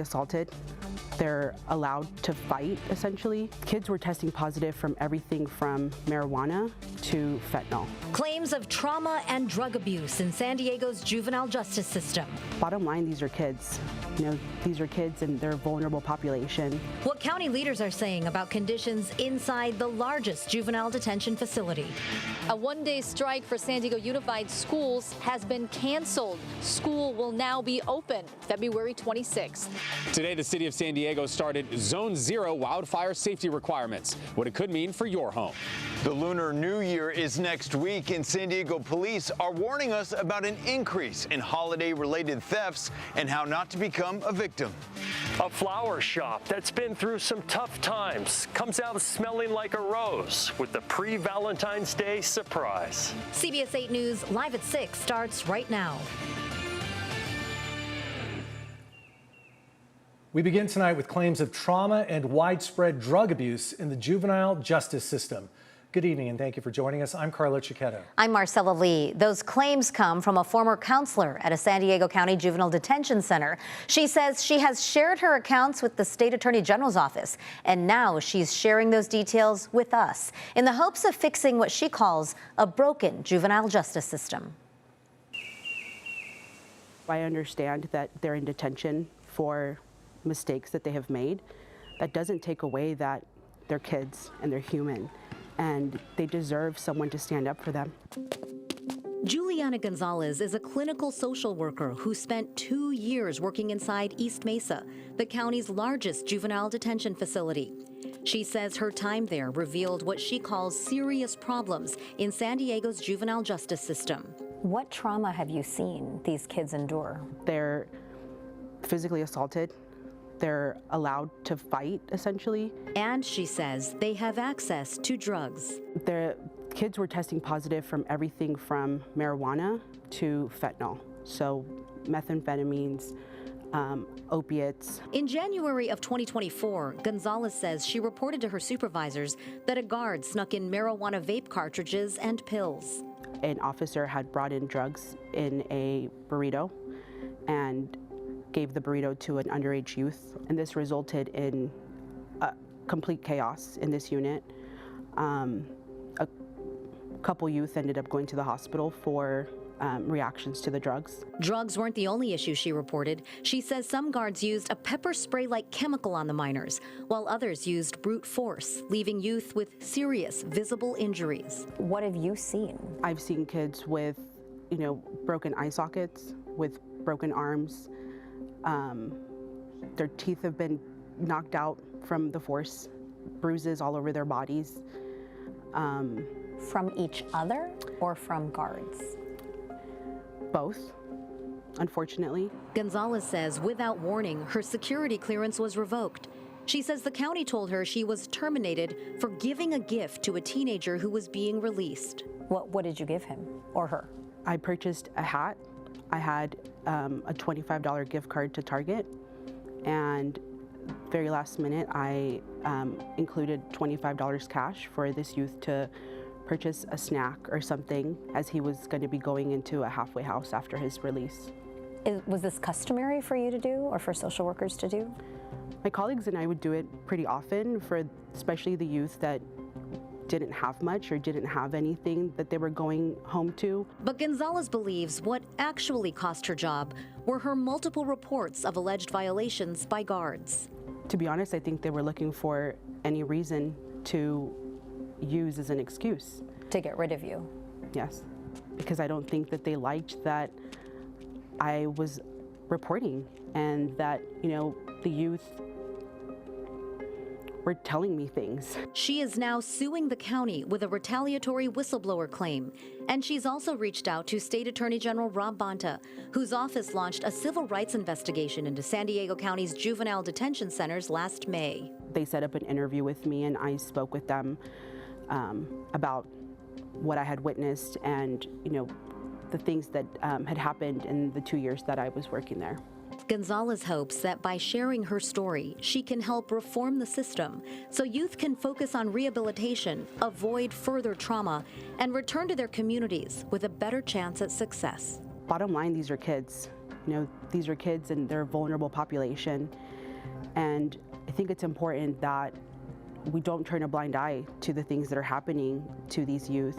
Assaulted. They're allowed to fight, essentially. Kids were testing positive from everything from marijuana to fentanyl. Claims of trauma and drug abuse in San Diego's juvenile justice system. Bottom line, these are kids. These are kids and they're a vulnerable population. What county leaders are saying about conditions inside the largest juvenile detention facility. A one-day strike for San Diego Unified Schools has been canceled. School will now be open February 26th. Today, the city of San Diego started Zone 0 wildfire safety requirements, what it could mean for your home. The Lunar New Year is next week, and San Diego police are warning us about an increase in holiday-related thefts and how not to become a victim. A flower shop that's been through some tough times comes out smelling like a rose with the pre-Valentine's Day surprise. CBS 8 News Live at 6 starts right now. We begin tonight with claims of trauma and widespread drug abuse in the juvenile justice system. Good evening and thank you for joining us. I'm Carla Chiquetto. I'm Marcella Lee. Those claims come from a former counselor at a San Diego County Juvenile Detention Center. She says she has shared her accounts with the State Attorney General's office, and now she's sharing those details with us in the hopes of fixing what she calls a broken juvenile justice system. I understand that they're in detention for mistakes that they have made. That doesn't take away that they're kids and they're human, and they deserve someone to stand up for them. Juliana Gonzalez is a clinical social worker who spent 2 years working inside East Mesa, the county's largest juvenile detention facility. She says her time there revealed what she calls serious problems in San Diego's juvenile justice system. What trauma have you seen these kids endure? They're physically assaulted. They're allowed to fight, essentially. And she says they have access to drugs. The kids were testing positive from everything from marijuana to fentanyl. So methamphetamines, opiates. In January of 2024, Gonzalez says she reported to her supervisors that a guard snuck in marijuana vape cartridges and pills. An officer had brought in drugs in a burrito and gave the burrito to an underage youth, and this resulted in complete chaos in this unit. A couple youth ended up going to the hospital for reactions to the drugs. Drugs weren't the only issue she reported. She says some guards used a pepper spray-like chemical on the minors, while others used brute force, leaving youth with serious, visible injuries. What have you seen? I've seen kids with, broken eye sockets, with broken arms. Their teeth have been knocked out from the force, bruises all over their bodies. From each other or from guards? Both, unfortunately. Gonzalez says without warning, her security clearance was revoked. She says the county told her she was terminated for giving a gift to a teenager who was being released. What did you give him or her? I purchased a hat. I had a $25 gift card to Target, and very last minute I included $25 cash for this youth to purchase a snack or something, as he was going to be going into a halfway house after his release. Was this customary for you to do or for social workers to do? My colleagues and I would do it pretty often for especially the youth that didn't have much or didn't have anything that they were going home to. But Gonzalez believes what actually cost her job were her multiple reports of alleged violations by guards. To be honest, I think they were looking for any reason to use as an excuse. To get rid of you? Yes, because I don't think that they liked that I was reporting and that, the youth were telling me things. She is now suing the county with a retaliatory whistleblower claim. And she's also reached out to State Attorney General Rob Bonta, whose office launched a civil rights investigation into San Diego County's juvenile detention centers last May. They set up an interview with me and I spoke with them about what I had witnessed and, the things that had happened in the 2 years that I was working there. Gonzalez hopes that by sharing her story, she can help reform the system so youth can focus on rehabilitation, avoid further trauma, and return to their communities with a better chance at success. Bottom line, these are kids You know, these are kids and they're a vulnerable population. And I think it's important that we don't turn a blind eye to the things that are happening to these youth.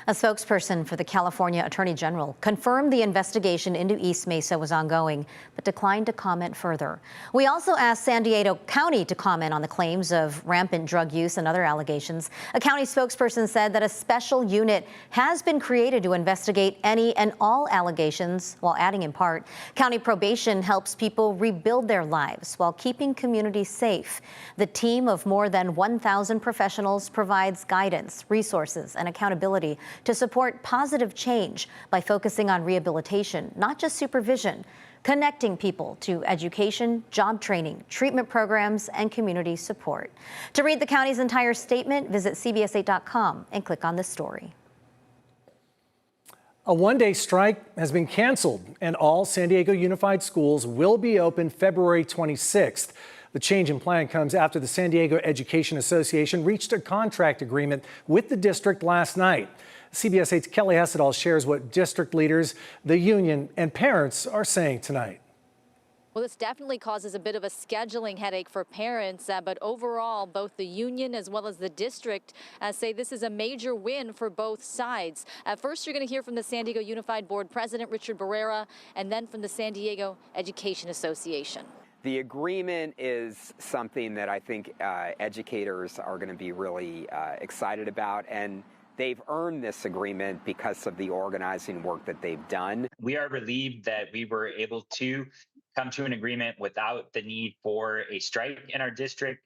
A spokesperson for the California Attorney General confirmed the investigation into East Mesa was ongoing, but declined to comment further. We also asked San Diego County to comment on the claims of rampant drug use and other allegations. A county spokesperson said that a special unit has been created to investigate any and all allegations, while adding in part, county probation helps people rebuild their lives while keeping communities safe. The team of more than 1,000 professionals provides guidance, resources, and accountability to support positive change by focusing on rehabilitation, not just supervision, connecting people to education, job training, treatment programs, and community support. To read the county's entire statement, visit CBS8.com and click on this story. A one-day strike has been canceled, and all San Diego Unified Schools will be open February 26th. The change in plan comes after the San Diego Education Association reached a contract agreement with the district last night. CBS 8's Kelly Hessedal shares what district leaders, the union, and parents are saying tonight. Well, this definitely causes a bit of a scheduling headache for parents, but overall, both the union as well as the district say this is a major win for both sides. First, you're going to hear from the San Diego Unified Board President, Richard Barrera, and then from the San Diego Education Association. The agreement is something that I think educators are going to be really excited about, and they've earned this agreement because of the organizing work that they've done. We are relieved that we were able to come to an agreement without the need for a strike in our district.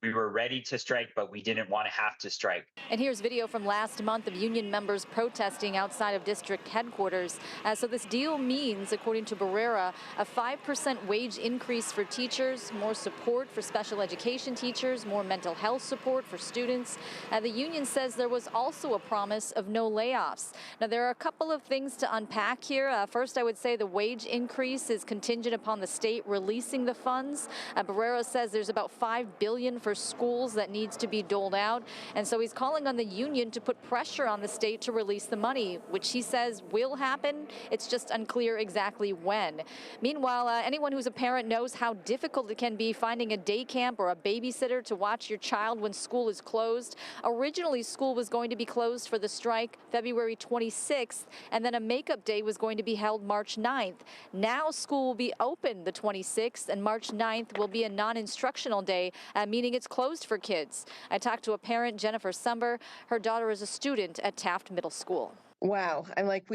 We were ready to strike, but we didn't want to have to strike. And here's video from last month of union members protesting outside of district headquarters. So this deal means, according to Barrera, a 5% wage increase for teachers, more support for special education teachers, more mental health support for students. The union says there was also a promise of no layoffs. Now, there are a couple of things to unpack here. First, I would say the wage increase is contingent upon the state releasing the funds. Barrera says there's about $5 billion for schools that needs to be doled out, and so he's calling on the union to put pressure on the state to release the money, which he says will happen. It's just unclear exactly when. Meanwhile, anyone who's a parent knows how difficult it can be finding a day camp or a babysitter to watch your child when school is closed. Originally, school was going to be closed for the strike February 26th, and then a makeup day was going to be held March 9th. Now school will be open the 26th, and March 9th will be a non-instructional day, meaning it's closed for kids. I talked to a parent, Jennifer Sumber. Her daughter is a student at Taft Middle School. Wow. I'm like,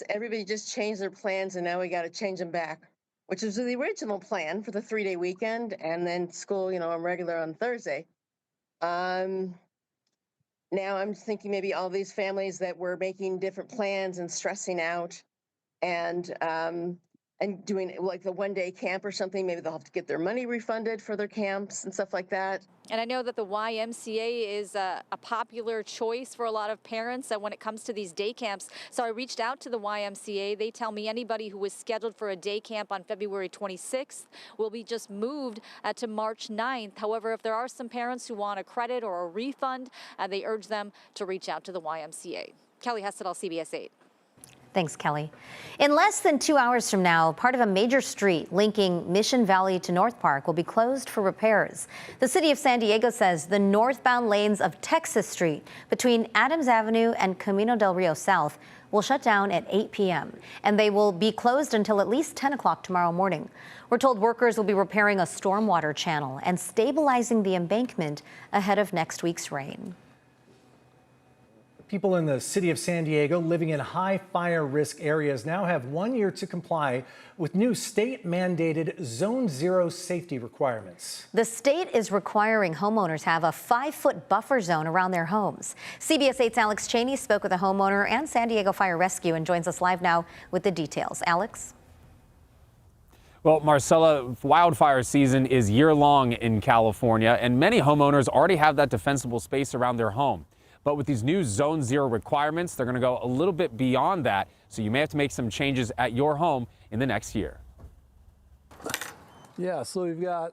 everybody just changed their plans and now we got to change them back, which was the original plan for the 3-day weekend and then school, on regular on Thursday. Now I'm thinking maybe all these families that were making different plans and stressing out and doing like the one-day camp or something, maybe they'll have to get their money refunded for their camps and stuff like that. And I know that the YMCA is a popular choice for a lot of parents when it comes to these day camps. So I reached out to the YMCA. They tell me anybody who was scheduled for a day camp on February 26th will be just moved to March 9th. However, if there are some parents who want a credit or a refund, they urge them to reach out to the YMCA. Kelly Hessedal, CBS 8. Thanks, Kelly. In less than 2 hours from now, part of a major street linking Mission Valley to North Park will be closed for repairs. The city of San Diego says the northbound lanes of Texas Street between Adams Avenue and Camino del Rio South will shut down at 8 p.m. and they will be closed until at least 10 o'clock tomorrow morning. We're told workers will be repairing a stormwater channel and stabilizing the embankment ahead of next week's rain. People in the city of San Diego living in high fire risk areas now have 1 year to comply with new state-mandated Zone 0 safety requirements. The state is requiring homeowners have a 5-foot buffer zone around their homes. CBS 8's Alex Cheney spoke with a homeowner and San Diego Fire Rescue and joins us live now with the details. Alex? Well, Marcella, wildfire season is year-long in California, and many homeowners already have that defensible space around their home. But with these new Zone 0 requirements, they're going to go a little bit beyond that. So you may have to make some changes at your home in the next year. Yeah, so we've got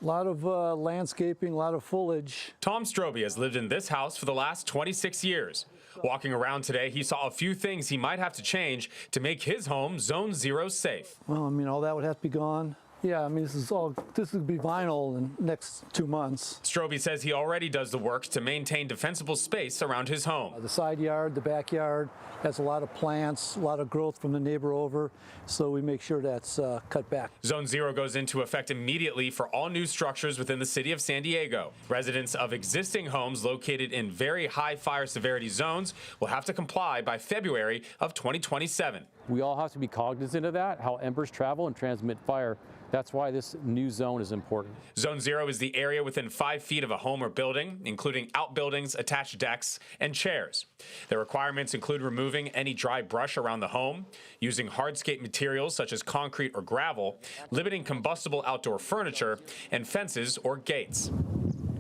a lot of landscaping, a lot of foliage. Tom Strobe has lived in this house for the last 26 years. Walking around today, he saw a few things he might have to change to make his home Zone 0 safe. Well, I mean, all that would have to be gone. Yeah, I mean, this would be vinyl in the next 2 months. Strobe says he already does the work to maintain defensible space around his home. The side yard, the backyard has a lot of plants, a lot of growth from the neighbor over, so we make sure that's cut back. Zone 0 goes into effect immediately for all new structures within the city of San Diego. Residents of existing homes located in very high fire severity zones will have to comply by February of 2027. We all have to be cognizant of that, how embers travel and transmit fire. That's why this new zone is important. Zone 0 is the area within 5 feet of a home or building, including outbuildings, attached decks, and chairs. The requirements include removing any dry brush around the home, using hardscape materials such as concrete or gravel, limiting combustible outdoor furniture, and fences or gates.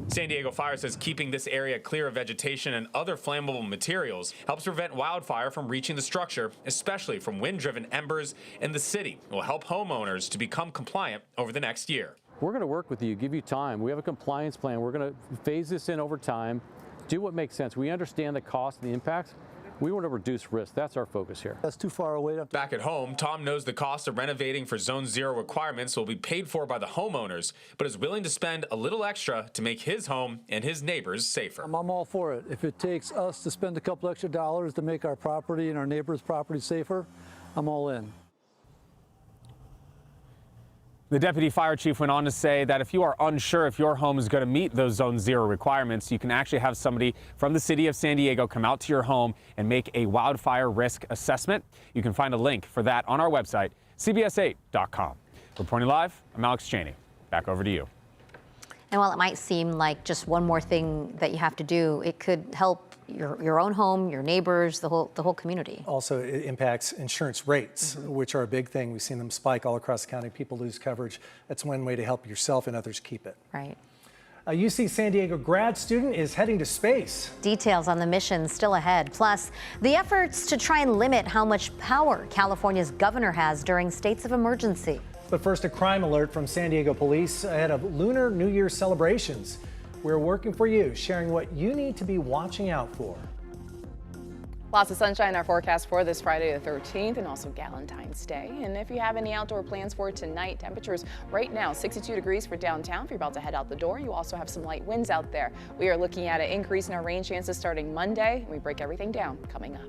San Diego Fire says keeping this area clear of vegetation and other flammable materials helps prevent wildfire from reaching the structure, especially from wind-driven embers in the city. It will help homeowners to become compliant over the next year. We're going to work with you, give you time. We have a compliance plan. We're going to phase this in over time, do what makes sense. We understand the cost and the impacts. We want to reduce risk. That's our focus here. That's too far away. Back at home, Tom knows the cost of renovating for Zone 0 requirements will be paid for by the homeowners, but is willing to spend a little extra to make his home and his neighbors safer. I'm all for it. If it takes us to spend a couple extra dollars to make our property and our neighbors' property safer, I'm all in. The deputy fire chief went on to say that if you are unsure if your home is going to meet those Zone 0 requirements, you can actually have somebody from the city of San Diego come out to your home and make a wildfire risk assessment. You can find a link for that on our website, cbs8.com. Reporting live, I'm Alex Cheney. Back over to you. And while it might seem like just one more thing that you have to do, it could help your own home, your neighbors, the whole community. Also, it impacts insurance rates, which are a big thing. We've seen them spike all across the county. People lose coverage. That's one way to help yourself and others keep it. Right. A UC San Diego grad student is heading to space. Details on the mission still ahead. Plus, the efforts to try and limit how much power California's governor has during states of emergency. But first, a crime alert from San Diego police ahead of Lunar New Year celebrations. We're working for you, sharing what you need to be watching out for. Lots of sunshine in our forecast for this Friday the 13th and also Valentine's Day. And if you have any outdoor plans for tonight, temperatures right now 62 degrees for downtown. If you're about to head out the door, you also have some light winds out there. We are looking at an increase in our rain chances starting Monday, and we break everything down coming up.